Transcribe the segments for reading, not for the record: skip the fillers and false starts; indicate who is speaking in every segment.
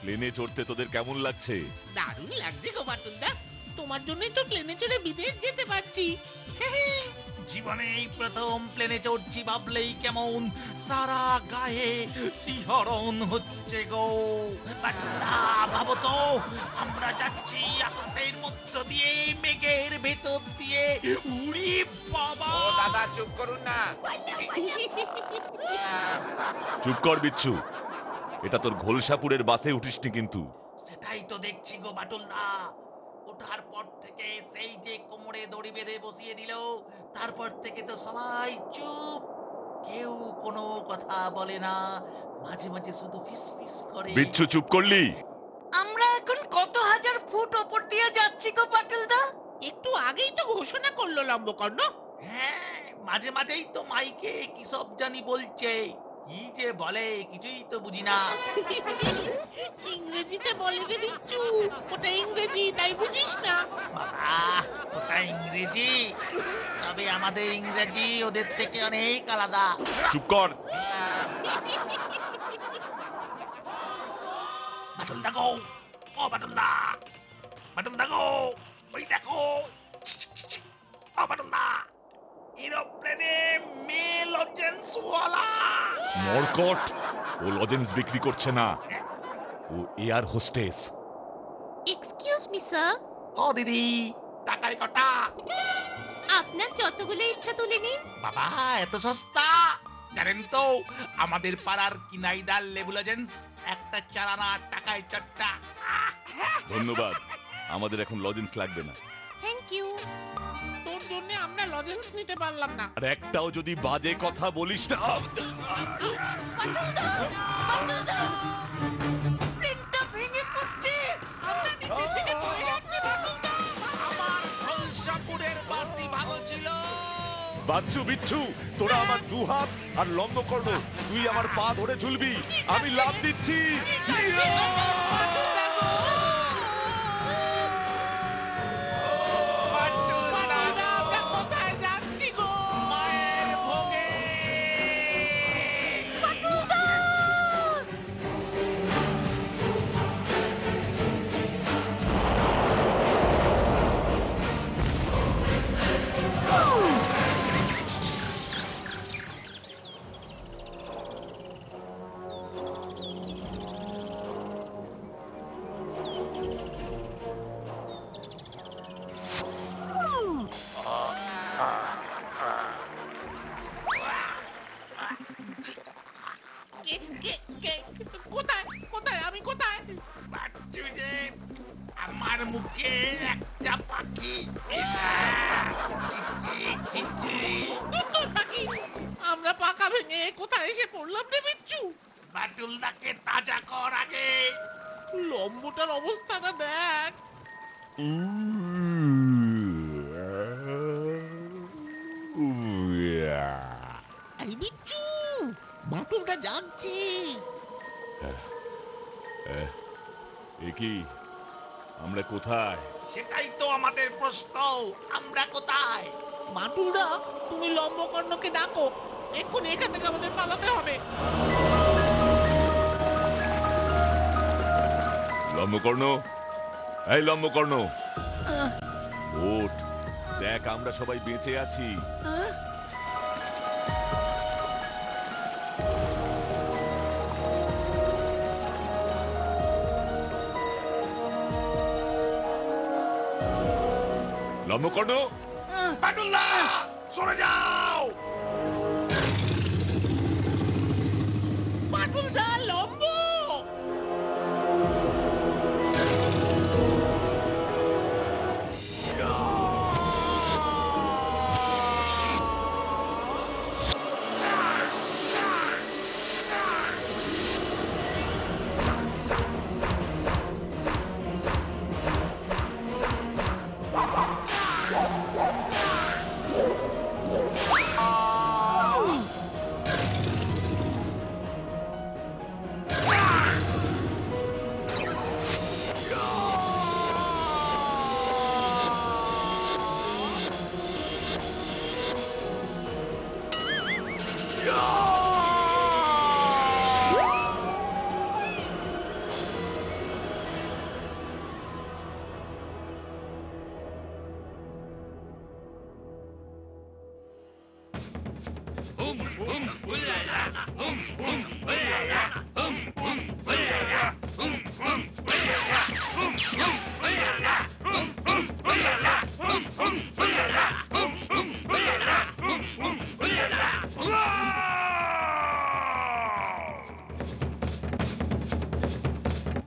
Speaker 1: প্লেনে চড়তে তোদের কেমন লাগছে?
Speaker 2: দারুণ লাগছে গো বাটুলদা, তোমার জন্যই তো প্লেনে চড়ে বিদেশ যেতে পারছি।
Speaker 3: জীবনে এই প্রথম প্লেনে চড়ছি ভাবলেই কেমন সারা গায়ে শিহরণ হচ্ছে গো। বাটুলদা ভাবো তো, আমরা যাচ্ছি আকাশের মধ্য দিয়ে, মেঘের ভেতর দিয়ে। উড়ি বাবা!
Speaker 4: ও দাদা চুপ করুন না।
Speaker 1: চুপ কর বিচ্ছু, এটা তোর ঘোলসাপুরের বাসে উঠিসনি কিন্তু।
Speaker 3: সেটাই তো দেখছি গো বাটুলদা, ওঠার পর থেকে সেই যে কোমরে দড়ি বেঁধে বসিয়ে দিল, তারপর থেকে তো সবাই চুপ, কেউ কোনো কথা বলে না, মাঝে মাঝে শুধু ফিসফিস করে।
Speaker 1: বিচ্ছু চুপ করলি?
Speaker 5: আমরা এখন কত হাজার ফুট ওপর দিয়ে যাচ্ছি গো পাটুলদা?
Speaker 2: একটু আগেই তো ঘোষণা করলো লম্বকর্ণ।
Speaker 3: হ্যাঁ, মাঝে মাঝেই তো মাইকে কি সব জানি বলছে, কি যে বলে কিছুই তো বুঝি না।
Speaker 2: ইংরেজিতে বলে রে বিচ্ছু, ওটা ইংরেজি, তাই বুঝিস না?
Speaker 3: বাবা, ওটা ইংরেজি, তবে আমাদের ইংরেজি ওদের থেকে অনেক আলাদা।
Speaker 1: চুপ কর।
Speaker 3: বাটুলদা গো, ও বাটুলদা, বাটুলদা গো, ওই দেখো, ও বাটুলদা, এরোপ্লেনে মেয়ে লজেন্সওয়ালা।
Speaker 1: মরকট, ও লজেন্স বিক্রি করছে না, ও air hostess.
Speaker 6: Excuse me sir,
Speaker 3: ও দিদি, টাকায় কটা?
Speaker 6: আপনার যতগুলো ইচ্ছা তুলে নিন।
Speaker 3: বাবা, এত সস্তা? জানেন তো, আমাদের পাড়ার কিনাইদার লেবু লজেন্স একটা চালানা টাকায় 4টা।
Speaker 1: ধন্যবাদ, আমাদের এখন লজেন্স লাগবে না।
Speaker 6: Thank you.
Speaker 2: তোর জন্য আমরা লজেন্স নিতে পারলাম না।
Speaker 1: আর একটাও যদি বাজে কথা বলিস না।
Speaker 5: প্লেনটা ভেঙে পড়ছে,
Speaker 2: আমরা নিচে থেকে পড়ে যাচ্ছি বাটুলদা।
Speaker 3: আমার ঘোলসাপুরের বাসি ভালো ছিল।
Speaker 1: বাচ্চু বিচ্ছু, তোরা আমার দু হাত আর লম্বকর্ণ, তুই আমার পা ধরে ঝুলবি, আমি লাফ দিচ্ছি।
Speaker 2: বাটুলদা, আমরা কোথায় যাচ্ছি গো?
Speaker 3: মায়ের ভোগে।
Speaker 2: কোথায় কোথায় আমি কোথায়?
Speaker 3: বাচ্চু যে, আমার মুখে একটা পাখি।
Speaker 2: তোর পাখি, আমরা পাকা ভেঙে কোথায় এসে পড়লাম রে বিচ্ছু?
Speaker 3: বাটুলদাকে তাজা কর আগে।
Speaker 2: লম্বটার অবস্থাটা দেখ। এই বিচ্ছু, বাটুলদা জাগছে।
Speaker 1: এ কি, আমরা কোথায়?
Speaker 3: সেটাই তো আমাদের প্রশ্ন, আমরা কোথায়?
Speaker 2: বাটুলদা, তুমি লম্বকর্ণকে ডাকো, এক্ষুনি এখান থেকে আমাদের পালাতে হবে।
Speaker 1: লম্বকর্ণ, এই লম্বকর্ণ, ওঠ, দেখ আমরা সবাই বেঁচে আছি। লম্বকর্ণ,
Speaker 3: বাটুলদা, সরে যাও।
Speaker 2: বাটুলদা, লম্ব!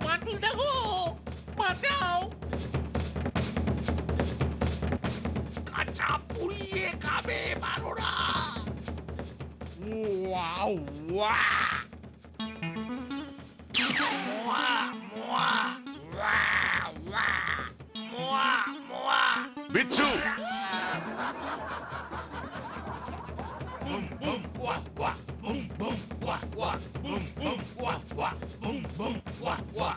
Speaker 2: বাটুল দেখো বাঁচাও।
Speaker 3: কাঁচা পুড়িয়ে খাবে বারোরা। ওয়াও ওয়া মোয়া মোয়া ওয়া ওয়া মোয়া মোয়া
Speaker 1: বিচ্ছু
Speaker 3: বুম বুম ওয়া ওয়া বুম বুম ওয়া ওয়া বুম বুম ওয়া ওয়া বুম বুম ওয়া ওয়া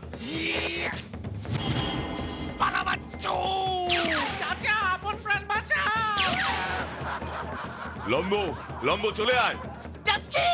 Speaker 3: পালাবাচ্চো
Speaker 2: চাচা আপন প্রাণ বাঁচাও।
Speaker 1: লম্ব লম্ব চলে আয়।
Speaker 5: যাচ্ছি।